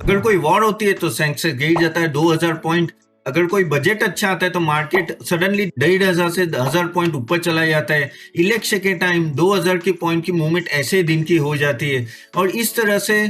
अगर कोई वॉर होती है तो सेंसेक्स गिर जाता है 2000 पॉइंट। अगर कोई बजट अच्छा आता है तो मार्केट सडनली 1,500 से 1000 पॉइंट ऊपर चला जाता है। इलेक्शन के टाइम 2000 की पॉइंट की मूवमेंट ऐसे दिन की हो जाती है और इस तरह से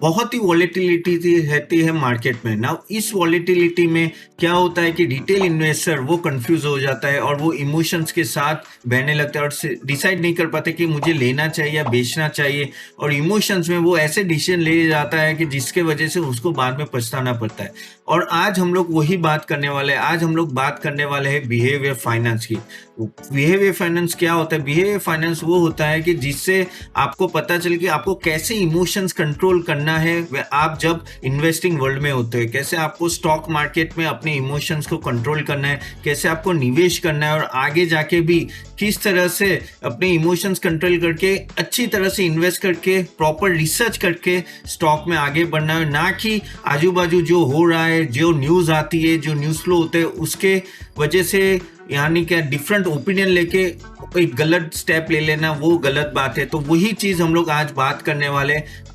बहुत ही वॉलेटिलिटी रहती है मार्केट में ना। इस वॉलेटिलिटी में क्या होता है कि रिटेल इन्वेस्टर वो कंफ्यूज हो जाता है और वो इमोशंस के साथ बहने लगता है और डिसाइड नहीं कर पाते कि मुझे लेना चाहिए या बेचना चाहिए, और इमोशंस में वो ऐसे डिसीजन ले जाता है कि जिसके वजह से उसको बाद में पछताना पड़ता है। और आज हम लोग वही बात करने वाले हैं। आज हम लोग बात करने वाले हैं बिहेवियर फाइनेंस की। बिहेवियर फाइनेंस क्या होता है? बिहेवियर फाइनेंस वो होता है कि जिससे आपको पता चले कि आपको कैसे इमोशंस कंट्रोल करना है आप जब इन्वेस्टिंग वर्ल्ड में होते हैं, कैसे आपको स्टॉक मार्केट में अपने इमोशंस को कंट्रोल करना है, कैसे आपको निवेश करना है और आगे जाके भी किस तरह से अपने इमोशंस कंट्रोल करके अच्छी तरह से इन्वेस्ट करके प्रॉपर रिसर्च करके स्टॉक में आगे बढ़ना है, ना कि आजू बाजू जो हो रहा है, जो न्यूज़ आती है, जो न्यूज़ फ्लो होते हैं उसके वजह से यानी क्या डिफरेंट ओपिनियन लेके एक गलत स्टेप ले लेना, वो गलत बात है। तो वही चीज हम लोग आज बात करने वाले।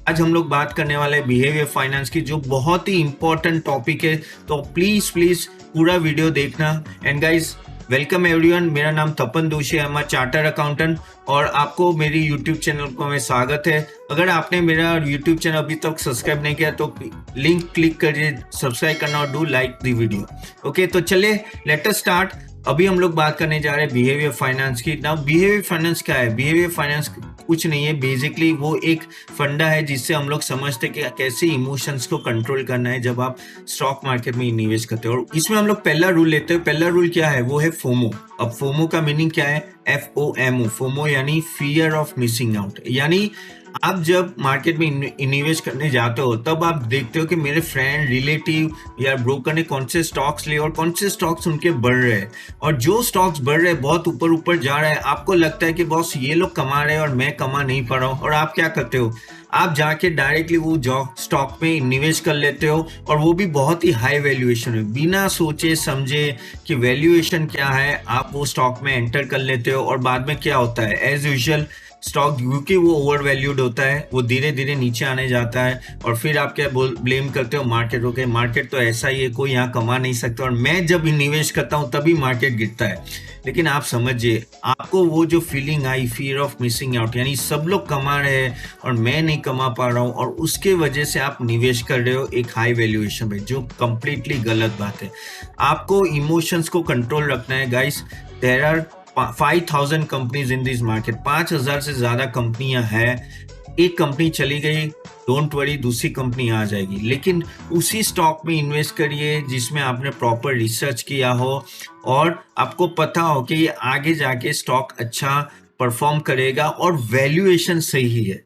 आज हम लोग बात करने वाले बिहेवियर फाइनेंस की, जो बहुत ही इंपॉर्टेंट टॉपिक है। तो प्लीज प्लीज पूरा वीडियो देखना। And guys, welcome everyone. मेरा नाम तपन दोषी है, मैं चार्टर अकाउंटेंट और आपको मेरी यूट्यूब चैनल को में स्वागत है। अगर आपने मेरा यूट्यूब चैनल अभी तक सब्सक्राइब नहीं किया तो लिंक क्लिक करिए, सब्सक्राइब करना और do like the video. Okay, तो चलिए लेट अस स्टार्ट। अभी हम लोग बात करने जा रहे हैं बिहेवियर फाइनेंस की। नाउ बिहेवियर फाइनेंस क्या है? बिहेवियर फाइनेंस कुछ नहीं है, बेसिकली वो एक फंडा है जिससे हम लोग समझते हैं कि कैसे इमोशंस को कंट्रोल करना है जब आप स्टॉक मार्केट में निवेश करते हो। और इसमें हम लोग पहला रूल लेते हैं। पहला रूल क्या है? वो है फोमो। अब फोमो का मीनिंग क्या है? FOMO। फोमो यानी फियर ऑफ मिसिंग आउट। यानी आप जब मार्केट में इन्वेस्ट करने जाते हो तब आप देखते हो कि मेरे फ्रेंड, रिलेटिव या ब्रोकर ने कौन से स्टॉक्स लिए और कौन से स्टॉक्स उनके बढ़ रहे हैं, और जो स्टॉक्स बढ़ रहे हैं बहुत ऊपर ऊपर जा रहा है, आपको लगता है कि बॉस ये लोग कमा रहे हैं और मैं कमा नहीं पा रहा हूँ। और आप क्या करते हो? आप जाके डायरेक्टली वो स्टॉक में निवेश कर लेते हो, और वो भी बहुत ही हाई वैल्यूएशन है। बिना सोचे समझे कि वैल्यूएशन क्या है आप वो स्टॉक में एंटर कर लेते हो, और बाद में क्या होता है? एज यूजुअल स्टॉक क्योंकि वो ओवर वैल्यूड होता है, वो धीरे धीरे नीचे आने जाता है, और फिर आप क्या ब्लेम करते हो? मार्केट को। मार्केट तो ऐसा ही है, कोई यहाँ कमा नहीं सकता, और मैं जब निवेश करता हूँ तभी मार्केट गिरता है। लेकिन आप समझिए, आपको वो जो feeling I, fear of missing out, यानी सब लोग कमा रहे हैं और मैं नहीं कमा पा रहा हूँ, और उसके वजह से आप निवेश कर रहे हो एक हाई वैल्यूएशन में, जो कंप्लीटली गलत बात है। आपको इमोशंस को कंट्रोल रखना है guys. There are 5000 companies in this market. 5000 से ज्यादा कंपनियां हैं। एक कंपनी चली गई, डोंट वरी, दूसरी कंपनी आ जाएगी। लेकिन उसी स्टॉक में इन्वेस्ट करिए जिसमें आपने प्रॉपर रिसर्च किया हो और आपको पता हो कि ये आगे जाके स्टॉक अच्छा परफॉर्म करेगा और वैल्यूएशन सही है।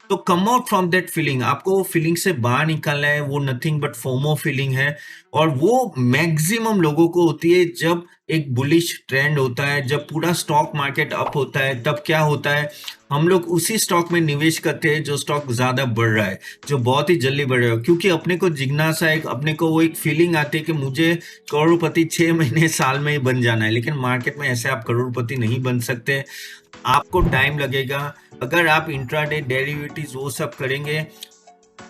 तो कम आउट फ्रॉम दैट फीलिंग। आपको वो फीलिंग से बाहर निकलना है। वो नथिंग बट फोमो फीलिंग है, और वो मैक्सिमम लोगों को होती है जब एक बुलिश ट्रेंड होता है, जब पूरा स्टॉक मार्केट अप होता है। तब क्या होता है? हम लोग उसी स्टॉक में निवेश करते हैं जो स्टॉक ज्यादा बढ़ रहा है, जो बहुत ही जल्दी बढ़ रहा है, क्योंकि अपने को जिज्ञासा है, अपने को वो एक फीलिंग आती है कि मुझे करोड़पति 6 महीने साल में ही बन जाना है। लेकिन मार्केट में ऐसे आप करोड़पति नहीं बन सकते, आपको टाइम लगेगा। अगर आप इंट्राडे, डेरिवेटिव्स वो सब करेंगे,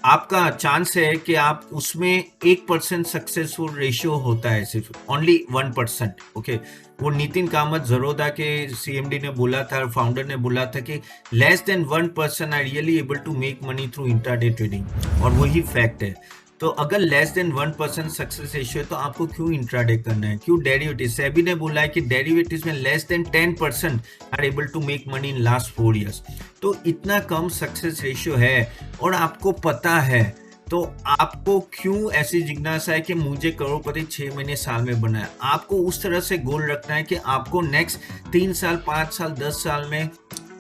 आपका चांस है कि आप उसमें 1% सक्सेसफुल रेशियो होता है, सिर्फ ओनली 1%। ओके, वो नितिन कामत जरोदा के CMD ने बोला था, फाउंडर ने बोला था कि less than 1% are really able to make money through intraday trading, और वही फैक्ट है। तो अगर लेस देन 1% सक्सेस रेशियो है तो आपको क्यों इंट्राडे करना है? क्यों डेरिवेटिव? सेबी ने बोला है कि डेरिवेटिव्स में less than 10% are able to make money in last 4 years। तो इतना कम सक्सेस रेशियो है और आपको पता है, तो आपको क्यों ऐसी जिज्ञासा है कि मुझे करोड़पति 6 महीने साल में बना है? आपको उस तरह से गोल रखना है कि आपको नेक्स्ट 3 साल, 5 साल, 10 साल में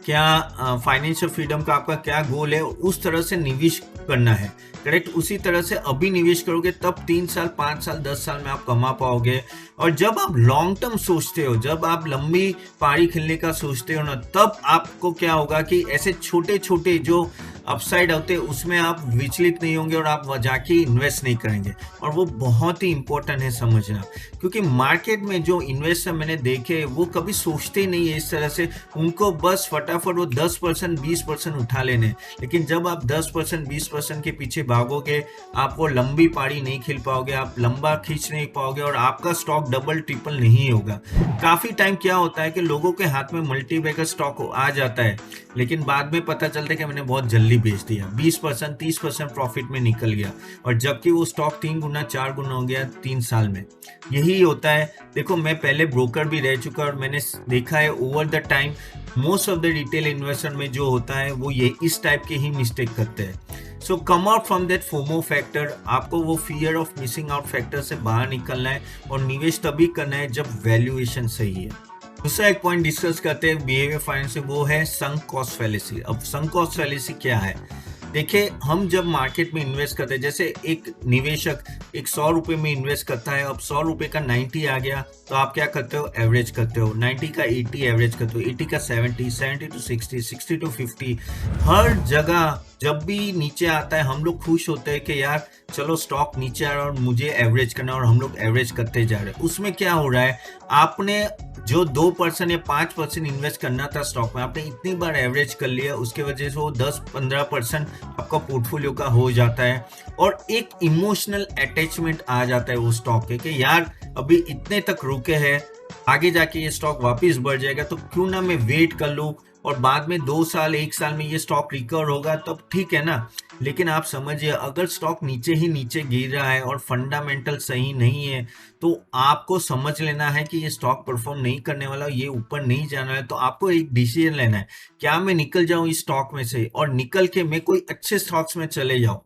क्या फाइनेंशियल फ्रीडम का आपका क्या गोल है, उस तरह से निवेश करना है। करेक्ट? उसी तरह से अभी निवेश करोगे तब 3 साल, 5 साल, 10 साल में आप कमा पाओगे। और जब आप लॉन्ग टर्म सोचते हो, जब आप लंबी पारी खेलने का सोचते हो ना, तब आपको क्या होगा कि ऐसे छोटे छोटे जो अपसाइड होते हैं उसमें आप विचलित नहीं होंगे और आप जाके इन्वेस्ट नहीं करेंगे। और वो बहुत ही इंपॉर्टेंट है समझना, क्योंकि मार्केट में जो इन्वेस्टर मैंने देखे वो कभी सोचते ही नहीं है इस तरह से, उनको बस फटाफट वो 10% 20% उठा लेने। लेकिन जब आप 10% 20% के पीछे भागोगे आप वो लंबी पारी नहीं खेल पाओगे, आप लंबा खींच नहीं पाओगे और आपका स्टॉक डबल ट्रिपल नहीं होगा। काफी टाइम क्या होता है कि लोगों के हाथ में मल्टीबैगर स्टॉक आ जाता है, लेकिन बाद में पता चलता है कि मैंने बहुत जल्दी बेच दिया, 20% 30% प्रॉफिट में निकल गया, और जबकि वो स्टॉक 3 गुना 4 गुना हो गया 3 साल में। यही होता है। देखो मैं पहले ब्रोकर भी रह चुका और मैंने देखा है over the time most of the retail investor में जो होता है वो ये इस टाइप के ही मिस्टेक करते हैं। So come out from that FOMO factor, आपको वो fear of missing out factor से बाहर निकलना है और निवेश तभी करना है जब वैल्यूएशन सही है। दूसरा एक पॉइंट डिस्कस करते हैं बिहेवियर फाइनेंस से, वो है संक कॉस्ट फैलेसी। अब संक कॉस्ट फैलेसी क्या है? देखिए हम जब मार्केट में इन्वेस्ट करते हैं, जैसे एक निवेशक एक 100 रुपए में इन्वेस्ट करता है, अब 100 रुपए का 90 आ गया तो आप क्या करते हो? एवरेज करते हो। 90 का 80 एवरेज करते हो, 80 का 70, 70 टू 60, 60 टू 50। हर जगह जब भी नीचे आता है हम लोग खुश होते हैं कि यार चलो स्टॉक नीचे आ रहा है और मुझे एवरेज करना है, और हम लोग एवरेज करते जा रहे हैं। उसमें क्या हो रहा है, आपने जो 2% या 5% इन्वेस्ट करना था स्टॉक में, आपने इतनी बार एवरेज कर लिया, उसके वजह से वो 10-15% आपका पोर्टफोलियो का हो जाता है और एक इमोशनल अटैचमेंट आ जाता है वो स्टॉक के कि यार अभी इतने तक रुके हैं, आगे जाके ये स्टॉक वापस बढ़ जाएगा तो क्यों ना मैं वेट कर लूं, और बाद में 2 साल 1 साल में ये स्टॉक रिकवर होगा तब ठीक है ना। लेकिन आप समझिए अगर स्टॉक नीचे ही नीचे गिर रहा है और फंडामेंटल सही नहीं है तो आपको समझ लेना है कि ये स्टॉक परफॉर्म नहीं करने वाला, ये ऊपर नहीं जाना है। तो आपको एक डिसीजन लेना है, क्या मैं निकल जाऊं इस स्टॉक में से और निकल के मैं कोई अच्छे स्टॉक्स में चले जाऊं।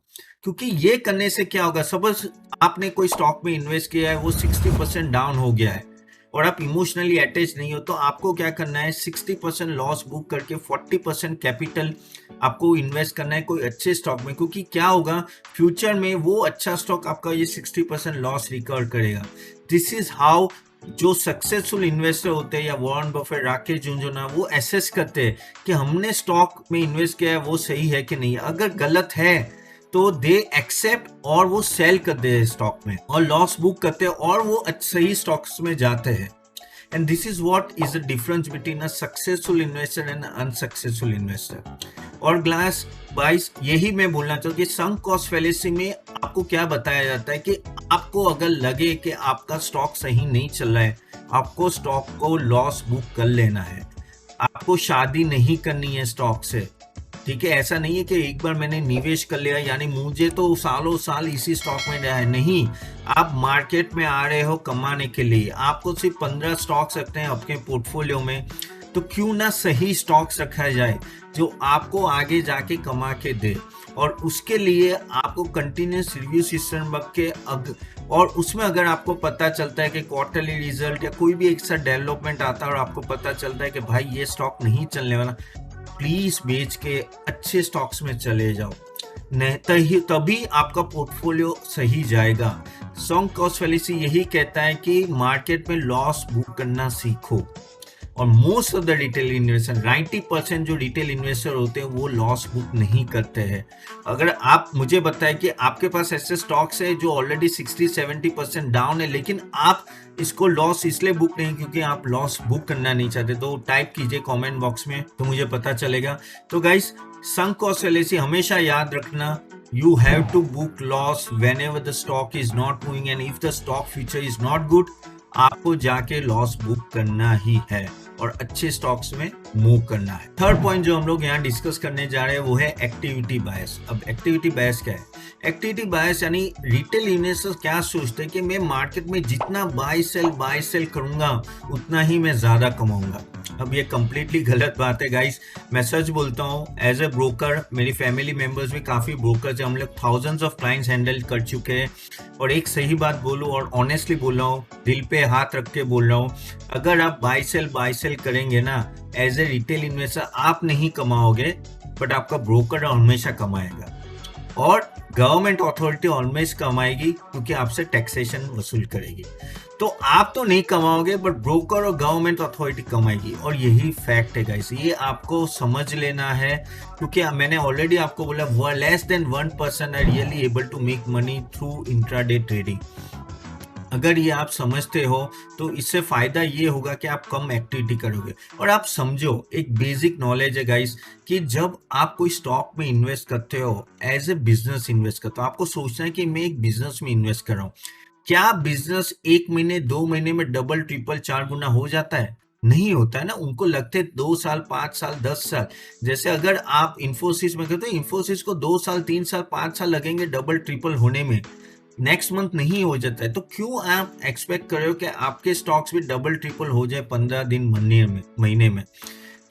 क्योंकि ये करने से क्या होगा, सपोज आपने कोई स्टॉक में इन्वेस्ट किया है, वो 60% डाउन हो गया है और आप इमोशनली अटैच नहीं हो, तो आपको क्या करना है, 60% लॉस बुक करके 40% कैपिटल आपको इन्वेस्ट करना है कोई अच्छे स्टॉक में। क्योंकि क्या होगा, फ्यूचर में वो अच्छा स्टॉक आपका ये 60% लॉस रिकवर करेगा। दिस इज हाउ जो सक्सेसफुल इन्वेस्टर होते हैं या वॉरेन बफेट, राकेश झुनझुनवाला, वो एसेस करते हैं कि हमने स्टॉक में इन्वेस्ट किया है वो सही है कि नहीं। अगर गलत है तो दे एक्सेप्ट और वो सेल करते हैं स्टॉक में और लॉस बुक करते हैं और वो सही स्टॉक्स में जाते हैं। And this is what is the difference between a successful investor and unsuccessful investor. और ग्लास बाइस यही मैं बोलना चाहूँ कि संक कॉस्ट फैलेसी में आपको क्या बताया जाता है कि आपको अगर लगे कि आपका स्टॉक सही नहीं चल रहा है, आपको स्टॉक को लॉस बुक कर लेना है। आपको शादी नहीं करनी है स्टॉक से, ठीक है। ऐसा नहीं है कि एक बार मैंने निवेश कर लिया यानी मुझे तो सालों साल इसी स्टॉक में रहा है, नहीं। आप मार्केट में आ रहे हो कमाने के लिए, आपको सिर्फ 15 स्टॉक्स रखते हैं अपने पोर्टफोलियो में, तो क्यों ना सही स्टॉक्स रखा जाए जो आपको आगे जाके कमा के दे। और उसके लिए आपको कंटिन्यूस रिव्यू सिस्टम रख के और उसमें अगर आपको पता चलता है कि क्वार्टरली रिजल्ट या कोई भी एक सा डेवलपमेंट आता है और आपको पता चलता है कि भाई ये स्टॉक नहीं चलने वाला, प्लीज बेच के अच्छे स्टॉक्स में चले जाओ, नहीं तभी आपका पोर्टफोलियो सही जाएगा। संक कॉस्ट फैलेसी यही कहता है कि मार्केट में लॉस बुक करना सीखो। और most of the retail investor 90% जो रिटेल इन्वेस्टर होते हैं वो लॉस बुक नहीं करते हैं। अगर आप मुझे बताएं कि आपके पास ऐसे स्टॉक्स है जो ऑलरेडी 60-70% डाउन है, लेकिन आप इसको लॉस इसलिए बुक नहीं क्योंकि आप लॉस बुक करना नहीं चाहते, तो टाइप कीजिए कमेंट बॉक्स में तो मुझे पता चलेगा। तो गाइस संक कॉस्ट फैलेसी हमेशा याद रखना, you have to book loss whenever the stock is not moving and if the stock future is not good, आपको जाके लॉस बुक करना ही है और अच्छे स्टॉक्स में मूव करना है। थर्ड पॉइंट जो हम लोग यहाँ डिस्कस करने जा रहे हैं वो है एक्टिविटी बायस। अब एक्टिविटी बायस क्या है? एक्टिविटी बायस यानी रिटेल इन्वेस्टर्स क्या सोचते हैं कि मैं मार्केट में जितना बाय सेल करूंगा उतना ही मैं ज्यादा कमाऊंगा। अब ये कंप्लीटली गलत बात है गाइस। मैं सच बोलता हूँ, एज ए ब्रोकर मेरी फैमिली मेंबर्स भी काफी ब्रोकर्स हैं, हम लोग थाउजेंड्स ऑफ क्लाइंट्स हैंडल कर चुके हैं। और एक सही बात बोलूं और ऑनेस्टली बोल रहा हूँ, दिल पे हाथ रख के बोल रहा हूँ, अगर आप बाय सेल करेंगे ना एज ए रिटेल इन्वेस्टर, आप नहीं कमाओगे बट आपका ब्रोकर हमेशा कमाएगा और गवर्नमेंट अथॉरिटी ऑलवेज कमाएगी क्योंकि आपसे टैक्सेशन वसूल करेगी। तो आप तो नहीं कमाओगे, बट ब्रोकर और गवर्नमेंट अथॉरिटी कमाएगी, और यही फैक्ट है गाइस, ये आपको समझ लेना है। क्योंकि मैंने ऑलरेडी आपको बोला less than 1% are really able to make money through intraday trading. अगर ये आप समझते हो तो इससे फायदा ये होगा कि आप कम एक्टिविटी करोगे। और आप समझो, एक बेसिक नॉलेज है गाइस, कि जब आप कोई स्टॉक में इन्वेस्ट करते हो, एज ए बिजनेस इन्वेस्ट करते हो, आपको सोचना है कि मैं एक बिजनेस में इन्वेस्ट कर रहा हूँ। क्या बिजनेस 1 महीने 2 महीने में डबल ट्रिपल 4 गुना हो जाता है? नहीं होता है ना। उनको लगते 2 साल 5 साल 10 साल। जैसे अगर आप इंफोसिस में करते हो, इंफोसिस को 2 साल 3 साल 5 साल लगेंगे डबल ट्रिपल होने में, नेक्स्ट मंथ नहीं हो जाता है। तो क्यों आप एक्सपेक्ट कर रहे हो कि आपके स्टॉक्स भी डबल ट्रिपल हो जाए 15 दिन महीने में?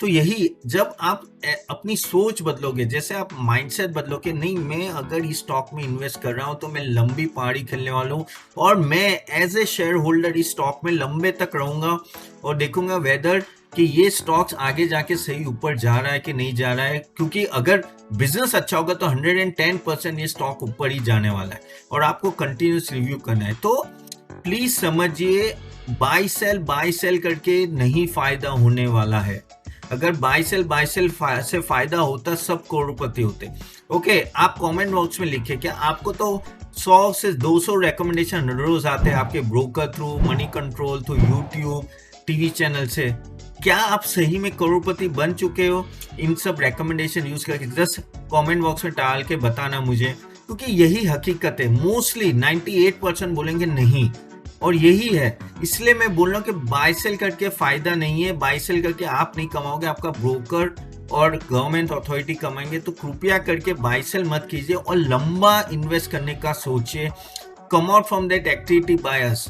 तो यही, जब आप अपनी सोच बदलोगे, जैसे आप माइंडसेट बदलोगे, नहीं मैं अगर इस स्टॉक में इन्वेस्ट कर रहा हूं तो मैं लंबी पहाड़ी खेलने वाला हूं, और मैं एज ए शेयर होल्डर इस स्टॉक में लंबे तक रहूंगा और देखूंगा वेदर कि ये स्टॉक्स आगे जाके सही ऊपर जा रहा है कि नहीं जा रहा है। क्योंकि अगर बिजनेस अच्छा होगा तो 110% ये स्टॉक ऊपर ही जाने वाला है, और आपको कंटिन्यूस रिव्यू करना है। तो प्लीज समझिए, बाय सेल करके नहीं फायदा होने वाला है। अगर बाय सेल से फायदा होता, सब करोड़पति होते। ओके, आप कमेंट बॉक्स में लिखिए, क्या आपको तो 100 से 200 रिकमेंडेशन रोज आते हैं आपके broker through, money control through, YouTube, TV channel से? क्या आप सही में करोड़पति बन चुके हो इन सब रिकमेंडेशन यूज करके? जस्ट कमेंट बॉक्स में डाल के बताना मुझे, क्योंकि यही हकीकत है। मोस्टली 98% बोलेंगे नहीं, और यही है। इसलिए मैं बोल रहा हूँ कि बाय सेल करके फायदा नहीं है। बाय सेल करके आप नहीं कमाओगे, आपका ब्रोकर और गवर्नमेंट अथॉरिटी कमाएंगे। तो कृपया करके बाय सेल मत कीजिए और लंबा इन्वेस्ट करने का सोचिए। Come out from that activity bias.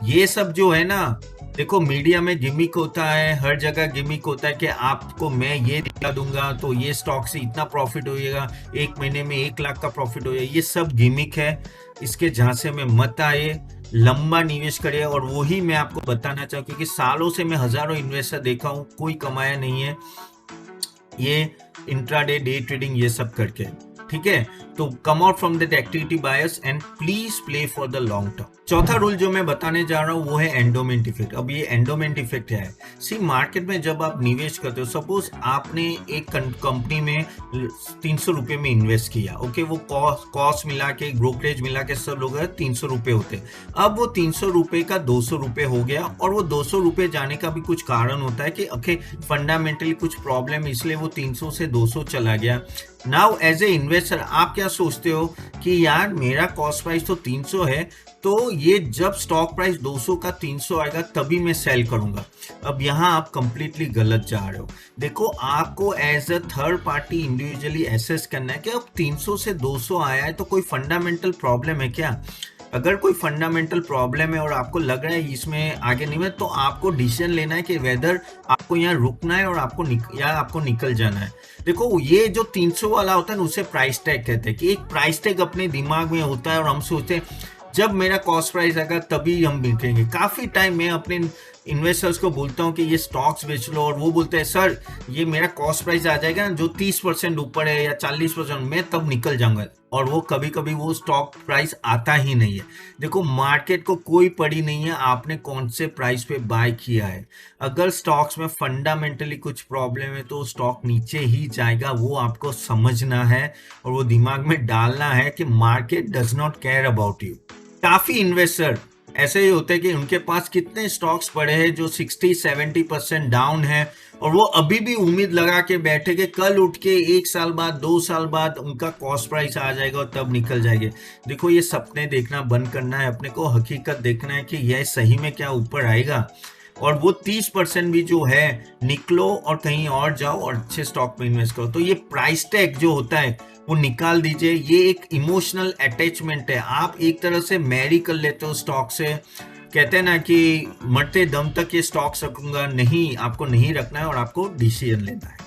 ये सब जो है ना, देखो मीडिया में गिमिक होता है, हर जगह गिमिक होता है कि आपको मैं ये दिखा दूंगा तो ये स्टॉक से इतना प्रॉफिट होएगा, 1 महीने में 1 लाख का प्रॉफिट होएगा। ये सब गिमिक है, इसके झांसे में मत आइए, लंबा निवेश करिए। और वही मैं आपको बताना चाहूँ, क्योंकि सालों से मैं हजारों इन्वेस्टर देखा हूँ, कोई कमाया नहीं है ये इंट्राडे डे ट्रेडिंग ये सब करके। ठीक है, तो कम out from that activity bias and please play for the long term. चौथा रूल जो मैं बताने जा रहा हूँ वो है एंडोमेंट इफेक्ट। अब ये एंडोमेंट इफेक्ट क्या है? सी, मार्केट में जब आप निवेश करते हो, सपोज आपने एक कंपनी में 300 रुपए में इन्वेस्ट किया। ओके, वो कॉस्ट मिला के, ब्रोकरेज मिला के सब लोग 300 रुपए होते। अब वो 300 रुपए का 200 रुपए हो गया, और वो 200 रुपए जाने का भी कुछ कारण होता है कि ओके फंडामेंटली कुछ प्रॉब्लम है, इसलिए वो 300 से 200 चला गया। नाउ एज ए इन्वेस्टर आप क्या सोचते हो कि यार मेरा कॉस्ट प्राइस तो 300 है, तो ये जब स्टॉक प्राइस 200 का 300 आएगा तभी मैं सेल करूंगा। अब यहाँ आप कंप्लीटली गलत जा रहे हो। देखो, आपको as a third party individually assess करना है कि अब 300 से 200 आया है तो कोई फंडामेंटल प्रॉब्लम है क्या? अगर कोई फंडामेंटल प्रॉब्लम है और आपको लग रहा है इसमें आगे नहीं है, तो आपको डिसीजन लेना है कि वेदर आपको यहाँ रुकना है और आपको निकल जाना है। देखो, ये जो 300 वाला होता है ना, उसे प्राइस टैग कहते हैं, कि एक प्राइस टैग अपने दिमाग में होता है और हम सोचते हैं जब मेरा कॉस्ट प्राइस आएगा तभी हम बिकेंगे। काफी टाइम मैं अपने इन्वेस्टर्स को बोलता हूँ कि ये स्टॉक्स बेच लो, और वो बोलते हैं सर ये मेरा कॉस्ट प्राइस आ जाएगा ना जो 30% ऊपर है या 40%, मैं तब निकल जाऊंगा। और वो कभी कभी वो स्टॉक प्राइस आता ही नहीं है। देखो, मार्केट को कोई पड़ी नहीं है आपने कौन से प्राइस पे बाय किया है। अगर स्टॉक्स में फंडामेंटली कुछ प्रॉब्लम है तो स्टॉक नीचे ही जाएगा, वो आपको समझना है और वो दिमाग में डालना है कि market does not care about you. काफी इन्वेस्टर ऐसे ही होते हैं कि उनके पास कितने स्टॉक्स पड़े हैं जो 60-70% डाउन है, और वो अभी भी उम्मीद लगा के बैठे कि कल उठ के 1 साल बाद 2 साल बाद उनका कॉस्ट प्राइस आ जाएगा और तब निकल जाएंगे। देखो, ये सपने देखना बंद करना है, अपने को हकीकत देखना है कि यह सही में क्या ऊपर आएगा। और वो 30% भी जो है निकलो और कहीं और जाओ और अच्छे स्टॉक में इन्वेस्ट करो। तो ये प्राइस टैग जो होता है वो निकाल दीजिए। ये एक इमोशनल अटैचमेंट है, आप एक तरह से मैरी कर लेते हो स्टॉक से। कहते हैं ना कि मरते दम तक ये स्टॉक्स रखूंगा, नहीं, आपको नहीं रखना है और आपको डिसीजन लेना है।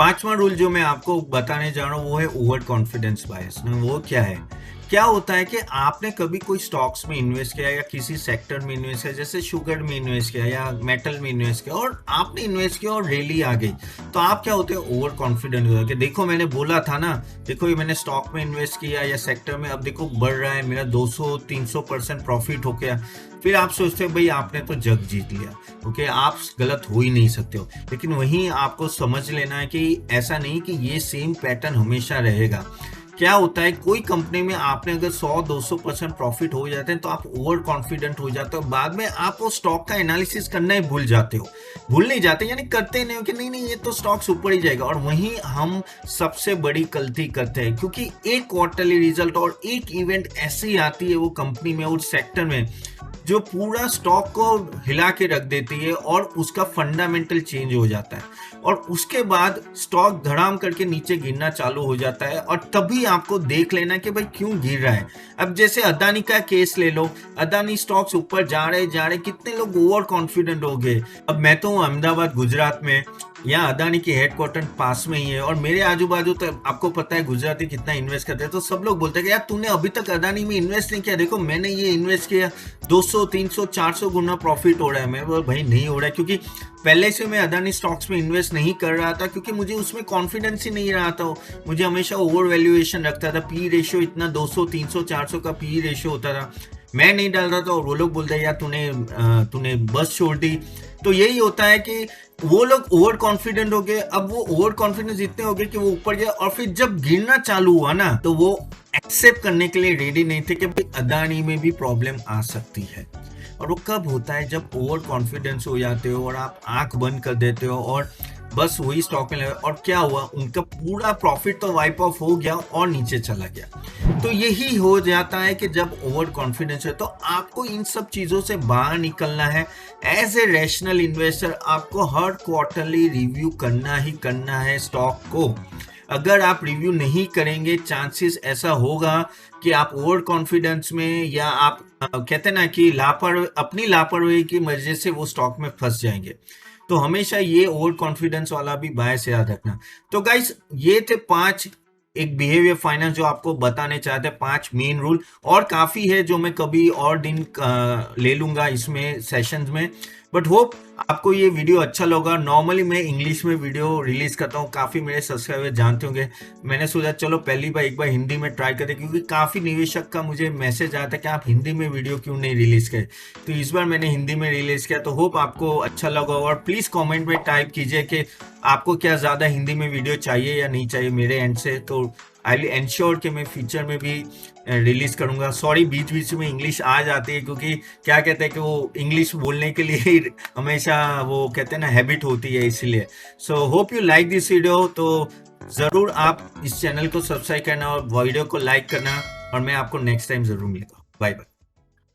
5वां रूल जो मैं आपको बताने जा रहा हूँ वो है ओवर कॉन्फिडेंस बायस ना। वो क्या है, क्या होता है कि आपने कभी कोई स्टॉक्स में इन्वेस्ट किया या किसी सेक्टर में इन्वेस्ट किया, जैसे शुगर में इन्वेस्ट किया या मेटल में इन्वेस्ट किया, और आपने इन्वेस्ट किया और रैली आ गई, तो आप क्या होते हैं, ओवर कॉन्फिडेंट हो जाते, देखो मैंने बोला था ना, देखो ये मैंने स्टॉक में इन्वेस्ट किया या सेक्टर में, अब देखो बढ़ रहा है, मेरा 200-300% प्रॉफिट हो गया। फिर आप सोचते हो भाई आपने तो जग जीत लिया, ओके, आप गलत हो ही नहीं सकते हो। लेकिन वहीं आपको समझ लेना है कि ऐसा नहीं कि ये सेम पैटर्न हमेशा रहेगा। क्या होता है, कोई कंपनी में आपने अगर 100-200% प्रॉफिट हो जाते हैं तो आप ओवर कॉन्फिडेंट हो जाते हो, बाद में आप वो स्टॉक का एनालिसिस करना ही भूल जाते हो, भूल नहीं जाते यानी करते नहीं हो कि नहीं नहीं ये तो स्टॉक ऊपर ही जाएगा। और वहीं हम सबसे बड़ी गलती करते हैं, क्योंकि एक क्वार्टरली रिजल्ट और एक इवेंट ऐसी आती है वो कंपनी में, उस सेक्टर में, जो पूरा स्टॉक को हिला के रख देती है और उसका फंडामेंटल चेंज हो जाता है, और उसके बाद स्टॉक धड़ाम करके नीचे गिरना चालू हो जाता है, और तभी आपको देख लेना कि भाई क्यों गिर रहा है। अब जैसे अदानी का केस ले लो, अदानी स्टॉक्स ऊपर जा रहे, कितने लोग ओवर कॉन्फिडेंट हो गए। अब मैं तो हूँ अहमदाबाद गुजरात में, यहाँ अदानी की हेडक्वार्टर पास में ही है, और मेरे आजू बाजू तो आपको पता है गुजराती कितना इन्वेस्ट करते हैं, तो सब लोग बोलते हैं कि यार तूने अभी तक अदानी में इन्वेस्ट नहीं किया, देखो मैंने ये इन्वेस्ट किया, 200-300-400 गुना प्रॉफिट हो रहा है। मैं बोला भाई नहीं हो रहा है, क्योंकि पहले से मैं अदानी स्टॉक्स में इन्वेस्ट नहीं कर रहा था, क्योंकि मुझे उसमें कॉन्फिडेंस ही नहीं रहा था। मुझे हमेशा ओवर वैल्यूएशन रखता था, पी रेशियो इतना 200-300-400 का पी रेशियो होता था, मैं नहीं डाल रहा था, और वो लोग बोलते हैं यार तूने बस छोड़ दी। तो यही होता है कि वो लोग ओवर कॉन्फिडेंट हो गए, अब वो ओवर कॉन्फिडेंस इतने हो गए कि वो ऊपर गए, और फिर जब गिरना चालू हुआ ना, तो वो एक्सेप्ट करने के लिए रेडी नहीं थे कि भाई अदानी में भी प्रॉब्लम आ सकती है। और वो कब होता है, जब ओवर कॉन्फिडेंस हो जाते हो और आप आंख बंद कर देते हो और बस वही स्टॉक में लगे, और क्या हुआ, उनका पूरा प्रॉफिट तो वाइप ऑफ हो गया और नीचे चला गया। तो यही हो जाता है कि जब ओवर कॉन्फिडेंस है, तो आपको इन सब चीजों से बाहर निकलना है। एज ए रैशनल इन्वेस्टर आपको हर क्वार्टरली रिव्यू करना ही करना है स्टॉक को। अगर आप रिव्यू नहीं करेंगे, चांसेस ऐसा होगा कि आप ओवर कॉन्फिडेंस में, या आप कहते हैं ना कि अपनी लापरवाही की वजह से वो स्टॉक में फंस जाएंगे। तो हमेशा ये ओवर कॉन्फिडेंस वाला भी बायस याद रखना। तो गाइस ये थे 5 एक बिहेवियर फाइनेंस जो आपको बताने चाहते हैं, 5 मेन रूल, और काफी है जो मैं कभी और दिन ले लूंगा इसमें सेशंस में। बट होप आपको ये वीडियो अच्छा लगा। नॉर्मली मैं इंग्लिश में वीडियो रिलीज करता हूँ, काफी मेरे सब्सक्राइबर जानते होंगे, मैंने सोचा चलो पहली बार एक बार हिंदी में ट्राई करें, क्योंकि काफी निवेशक का मुझे मैसेज आता है कि आप हिंदी में वीडियो क्यों नहीं रिलीज करें, तो इस बार मैंने हिंदी में रिलीज किया। तो होप आपको अच्छा लगा, और प्लीज कॉमेंट में टाइप कीजिए कि आपको क्या ज्यादा हिंदी में वीडियो चाहिए या नहीं चाहिए मेरे एंड से, तो आई विल एंश्योर कि मैं फ्यूचर में भी रिलीज करूंगा। सॉरी बीच बीच में इंग्लिश आ जाती है, क्योंकि क्या कहते हैं कि वो इंग्लिश बोलने के लिए हमेशा वो कहते हैं ना हैबिट होती है, इसलिए। So hope you like this video. तो जरूर आप इस चैनल को सब्सक्राइब करना और वीडियो को लाइक करना, और मैं आपको नेक्स्ट टाइम जरूर मिलूंगा। Bye bye.